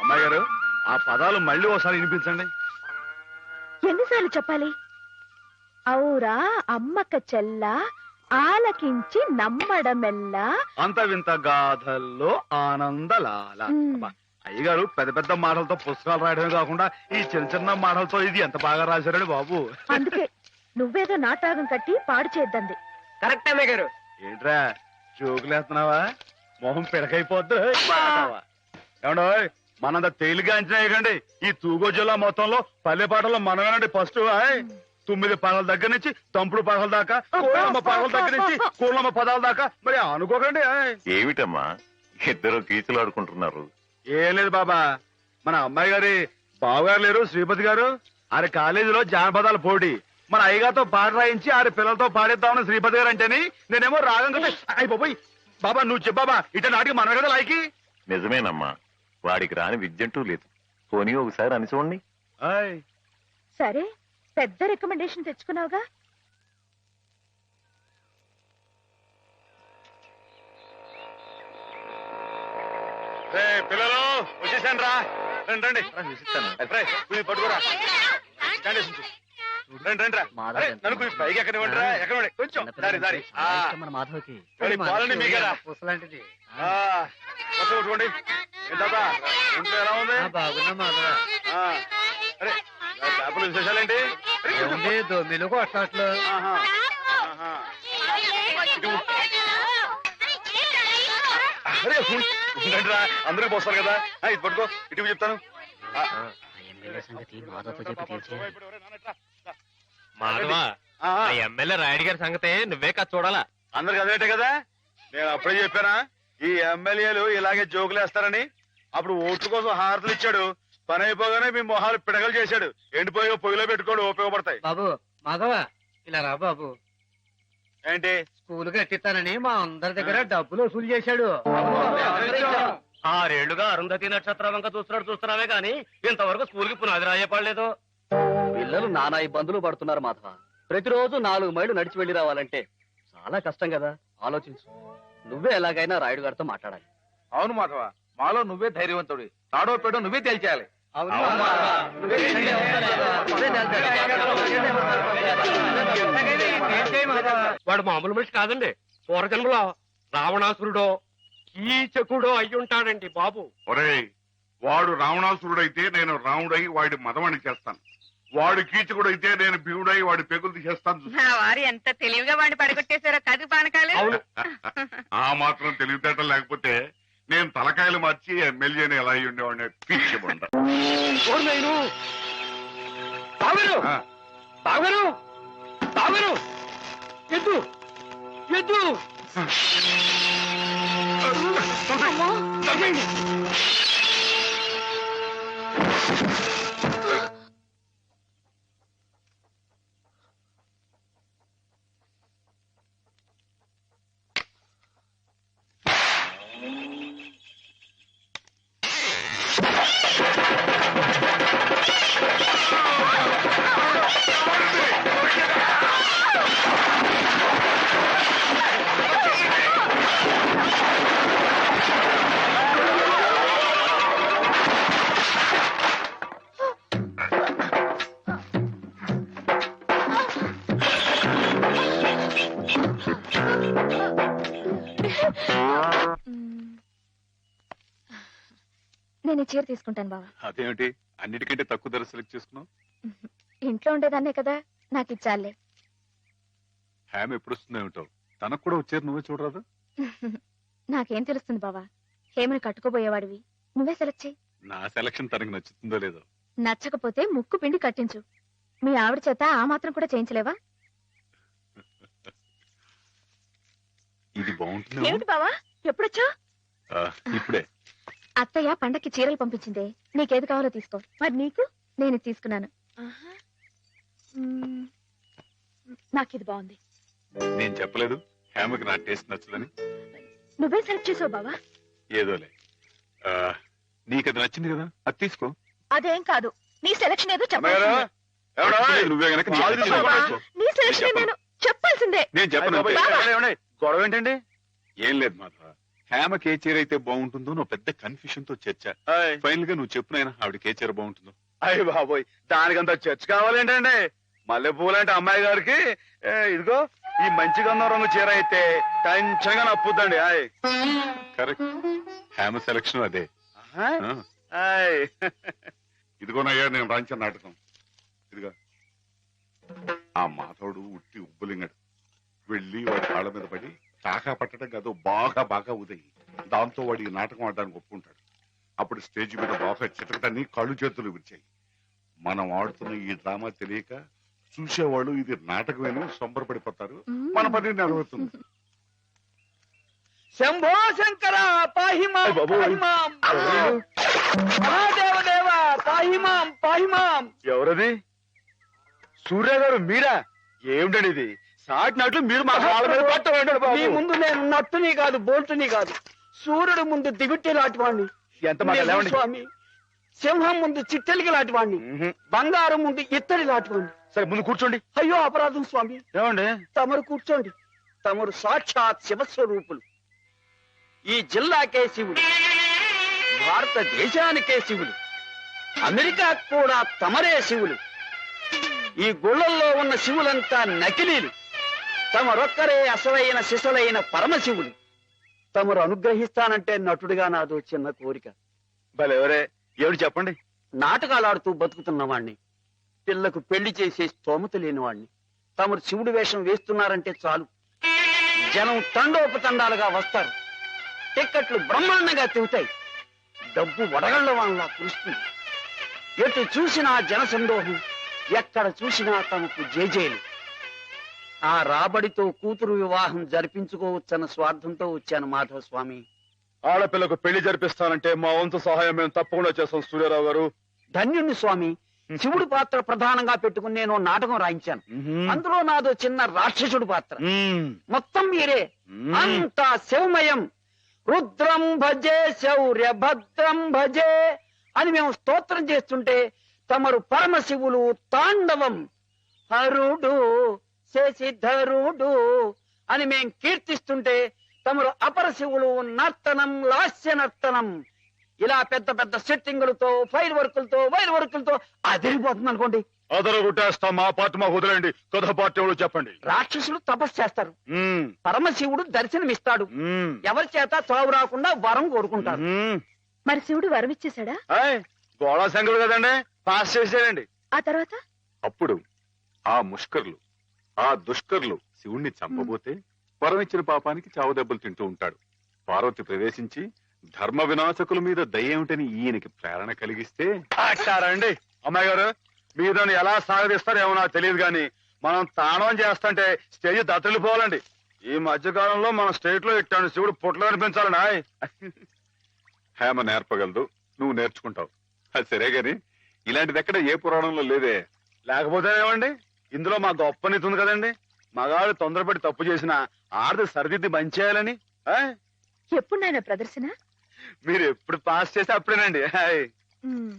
అమ్మాయి గారు ఆ పదాలు మళ్ళీ ఒకసారి వినిపించండి. ఎన్నిసార్లు చెప్పాలి? ఔరా అమ్మక చెల్ల ఆలకించి నమ్మడమెల్లా అంత వింత గాథల్లో ఆనందలాల. అబ్బా, అయ్యగారు పెద్ద పెద్ద మాటలతో పుస్తకాలు రాయడమే కాకుండా ఈ చిన్న చిన్న మాటలతో ఇది ఎంత బాగా రాశారండి బాబు. అందుకే నువ్వేదో నాటకం కట్టి పాడు చేద్దంది. కరెక్ట్ అమ్మాయి గారు. ఏంట్రా జోకులేస్తున్నావా? మొహం పిడకైపోద్దు. ఏమండో మనంత తేలిగా అంచనా వేయకండి. ఈ తూగో జిల్లా మొత్తంలో పల్లె పాటల్లో మనమేనండి ఫస్ట్. 9 పాటల దగ్గర నుంచి తంపుడు పాటల దాకా, కోళ్ళమ్మ పాటల దగ్గర నుంచి కోళ్ళమ్మ పదాల దాకా మరి అనుకోకండి. ఏమిటమ్మా ఇద్దరు కీచులు ఆడుకుంటున్నారు? ఏం లేదు బాబా, మన అమ్మాయి గారి బావగారు లేరు శ్రీపతి గారు, ఆరి కాలేజీలో జానపదాల పోటీ మన అయ్యగారితో పాట రాయించి ఆరి పిల్లలతో పాడేద్దామని శ్రీపతి గారు అంటేని నేనేమో రాగం కదా అయిపోయి. బాబా నువ్వు చెప్పాబా ఇట నాటికి మన కదా లాయకి. నిజమేనమ్మా, వాడికి రాని విద్యంటూ లేదు. పోనీ ఒకసారి అని చూడండి. సరే పెద్ద రికమెండేషన్ తెచ్చుకున్నావుగా. పిల్లలు వచ్చేసాను రా, రండి రండి పట్టుకోరా. రండి రండి రా, నన్ను కొంచెం పైకి ఎక్కనివ్వండి రా, ఎక్కనివ్వండి కొంచెం దారి దారి. పాలని మీకేరా కొట్టుకోండి. ఏంటా ఇంట్లో ఎలా ఉంది? అరే పేపర్లు విశేషాలేంటి? దొమ్మిలు కొట్లాట్లు. అరే ఉండండి రా, అందరికి పోస్తారు కదా. ఇది పట్టుకో, ఇటు చెప్తాను. ఎమ్మెల్యే రాయుడు గారి సంగతే నువ్వే కాదు చూడాలా. అందరికి అదేంటే కదా, నేను అప్పుడే చెప్పానా ఈ ఎమ్మెల్యేలు ఇలాగే జోకులు వేస్తారని. అప్పుడు ఓట్ల కోసం హారతలు ఇచ్చాడు, పని అయిపోగానే మీ మొహాలు పిడగలు చేశాడు. ఎండిపోయి పొయ్యిలో పెట్టుకోడు, ఉపయోగపడతాయి. బాబు మాధవ ఇలా రా బాబు. ఏంటి? స్కూల్ కట్టిస్తానని మా అందరి దగ్గర డబ్బులు వసూలు చేశాడు. 6 ఏళ్లుగా అరుంధతి నక్షత్రం వంక చూస్తున్నావే గాని ఇంతవరకు స్కూల్ కి పునాది రాయపడలేదు. పిల్లలు నానా ఇబ్బందులు పడుతున్నారు మాధవ. ప్రతిరోజు 4 మైళ్ళు నడిచి వెళ్లి రావాలంటే చాలా కష్టం కదా. ఆలోచించు, నువ్వే ఎలాగైనా రాయుడు గారితో మాట్లాడాలి. అవును మాధవ, మాలో నువ్వే ధైర్యవంతుడి. తాడో పేడో నువ్వే తేల్చేయాలి. వాడు మామూలు మనిషి కాదండి. పూర్వజన్మలో రావణాసురుడో కీచకుడో అయ్యుంటాడండి బాబు. ఒరేయ్, వాడు రావణాసురుడైతే నేను రాముడై వాడి మదమని చేస్తాను. వాడు కీచకుడైతే నేను భీముడై వాడి పెగులు తీసేస్తాను. వారు ఎంత తెలివిగా వాడిని పడగొట్టేశారో కదు పానకాలు. ఆ మాత్రం తెలివితేటలు లేకపోతే నేను తలకాయలు మార్చి ఎమ్మెల్యేని ఎలా అయ్యి ఉండేవాడిని. పిచ్చిబండ. నేను ఈ చీర తీసుకుంటాను బావా. అదేమిటి అన్నిటికంటే తక్కువ ధర సెలెక్ట్ చేసుకున్నావు? ఇంట్లో ఉండేదాన్నే కదా, నాకు ఇచ్చాలే. హ్యామ్ ఎప్పుడు వస్తుందో ఏమిటో, తనకు కూడా వచ్చారు, నువ్వే చూడరాదు. నాకేం తెలుస్తుంది బావా, హేమని కట్టుకోబోయేవాడివి, నువ్వే సెలెక్ట్ చేయి. నా సెలక్షన్ తనకు నచ్చుతుందో లేదో. నచ్చకపోతే ముక్కు పిండి కట్టించు. మీ ఆవిడ చేత ఆ మాత్రం కూడా చేయించలేవా? ఇది బాగుంటుంది. ఏమిటి బావా ఎప్పుడొచ్చా? ఇప్పుడే. అత్తయ్య పండక్కి చీరలు పంపించిందే, నీకేది కావాలో తీసుకో. మరి నీకు నేను తీసుకున్నాను. నాకు ఇది బాగుంది. నేను చెప్పలేదు హేమకి నా టేస్ట్ నచ్చదని. నువ్వే సెలెక్ట్ చేసావు బావా. ఏదోలే, నీకు అది నచ్చింది కదా, అది తీసుకో. అదేం కాదు, నీ సెలక్షన్ ఏదో చెప్పాలి. నువ్వే గనక నీ సెలక్షన్ నేను చెప్పాల్సిందే. నేను చెప్పను. గొడవ ఏంటండి? ఏం లేదు మాధవ, హేమకి ఏ చీర అయితే బాగుంటుందో నువ్వు పెద్ద కన్ఫ్యూషన్ తో చర్చ. ఆయ్. ఫైనల్ గా నువ్వు చెప్పు నాయనా ఆవిడకి ఏ చీర బాగుంటుందో. అయ్య బాబోయ్, దానికంత చర్చ కావాలేంటండి? మల్లెపూలంటే అమ్మాయి గారికి ఇదిగో ఈ మంచి గంధం రంగు చీర అయితే టెన్షన్ గా నప్పుద్దండి. ఆయ్. కరెక్ట్, హేమ సెలక్షన్ అదే. ఆహా. ఆ, ఆయ్. ఇదిగోనయ్యా నేను రాంచిన నాటకం. ఇదిగా ఆ మాధవుడు ఉట్టి ఉబ్బులింగడు. వెళ్ళి వాడి కాళ్ళ మీద పడి తాకా పట్టడం కాదు, బాగా బాగా ఉదయి. దాంతో వాడి ఈ నాటకం ఆడడానికి ఒప్పుకుంటాడు. అప్పుడు స్టేజ్ మీద బాగా చిటకటాన్ని కాళ్ళు చేతులు విరిచాయి. మనం ఆడుతున్న ఈ డ్రామా తెలియక చూసేవాళ్ళు ఇది నాటకమేనో సంబరపడిపోతారు. మన పని నెరవేరుతుంది. శంభో శంకర పాహిమాం అయ్ బాబోయ్. పాహిమాం మహాదేవదేవ పాహిమాం పాహిమాం. ఎవరది? సూర్య గారు మీరా? ఏమిటండి ఇది? సాటినట్లు మీరు మా కాళ్ళ మీద పట్టండి మీ బాబు. ముందు నేను నట్టుని కాదు బోల్టుని కాదు, సూర్యుడు ముందు దిగుట్టి లాంటి వాణ్ణి. ఎంత మాట లేవండి. స్వామి, సింహం ముందు చిట్టెలికి లాంటి వాణ్ణి, మ్హూ. బంగారం ముందు ఇత్తడి లాంటి వాణ్ణి. సరే ముందు కూర్చోండి. అయ్యో అపరాధం స్వామి, ఏమండి? తమరు కూర్చోండి. తమరు సాక్షాత్ శివస్వరూపులు. ఈ జిల్లాకే శివుడు, భారతదేశానికే శివులు, అమెరికా కూడా తమరే శివులు. ఈ గుళ్ళల్లో ఉన్న శివులంతా నకిలీలు, తమరొక్కరే అసలైన శిశులైన పరమశివులు. తమరు అనుగ్రహిస్తానంటే నటుడిగా నాదో చిన్న కోరిక. భలే ఎవరే? ఏమిటి చెప్పండి. నాటకాలాడుతూ బతుకుతున్నవాణ్ణి, పిల్లకు పెళ్లి చేసే స్తోమత లేనివాణ్ణి. తమరు శివుడి వేషం వేస్తున్నారంటే చాలు, జనం తండోపతండాలుగా వస్తారు. టిక్కెట్లు బ్రహ్మాండంగా తిరుగుతాయి. డబ్బు వడగళ్ల వాళ్ళ కురుస్తుంది. ఎటు చూసినా జనసందోహం, ఎక్కడ చూసినా తమకు జేజేలు. ఆ రాబడితో కూతురు వివాహం జరిపించుకోవచ్చన్న స్వార్థంతో వచ్చాను మాధవ స్వామి. ఆడపిల్లకు పెళ్లి జరిపిస్తానంటే మా వంతు సహాయం మేము తప్పకుండా చేస్తాం సూర్యారావు గారు. ధన్యుణ్ణి స్వామి. శివుడి పాత్ర ప్రధానంగా పెట్టుకుని నేను నాటకం రాయించాను. అందులో నాదో చిన్న రాక్షసుడు పాత్ర. మొత్తం మీరే, అంతా శివమయం. రుద్రం భజే శౌర్య భద్రం భజే అని మేము స్తోత్రం చేస్తుంటే తమరు పరమశివులు తాండవం. హరుడు శశిధరుడు అని మేం కీర్తిస్తుంటే తమరు అపరశివులు నర్తనం లాస్య నర్తనం. ఇలా పెద్ద పెద్ద సెట్టింగులతో ఫైర్ వర్కులతో వైర్ వర్కులతో అదిరిపోతుంది అనుకోండి. అదర కొట్టేస్తాం. మా పార్టీ మాకు వదిలేండి. కథ పార్టీ ఎవరు చెప్పండి. రాక్షసులు తపస్సు చేస్తారు, పరమశివుడు దర్శనమిస్తాడు. ఎవరి చేత చావు రాకుండా వరం కోరుకుంటారు. మరి శివుడు వరం ఇచ్చేశాడా? గోళా శంకరుడు కదండి, పాస్ చేసేయండి. ఆ తర్వాత అప్పుడు ఆ ముష్కర్లు, ఆ దుష్కర్లు శివుణ్ణి చంపబోతే వరం ఇచ్చిన పాపానికి చావు దెబ్బలు తింటూ ఉంటాడు. పార్వతి ప్రవేశించి ధర్మ వినాశకుల మీద దయ్యేమిటని ఈయనకి ప్రేరణ కలిగిస్తే. అండి అమ్మాయి గారు, మీరు దాన్ని ఎలా సాగదీస్తారేమో నాకు తెలియదు కానీ మనం తాండవం చేస్తుంటే స్టేజ్ దత్తలిపోవాలండి. ఈ మధ్య కాలంలో మన స్టేట్ లో ఇట్టాను శివుడు పుట్లు కనిపించాలండి. హేమ నేర్పగలదు, నువ్వు నేర్చుకుంటావు. అది సరే గాని ఇలాంటిది ఎక్కడ ఏ పురాణంలో లేదే. లేకపోతే ఏమండి, ఇందులో మా గొప్ప నీతి ఉంది కదండి. మగాడు తొందరపడి తప్పు చేసిన ఆడది సరిదిద్ది మంచి చేయాలని. ఎప్పుడు నాయన ప్రదర్శన? మీరు ఎప్పుడు పాస్ చేస్తే అప్పుడేనండి.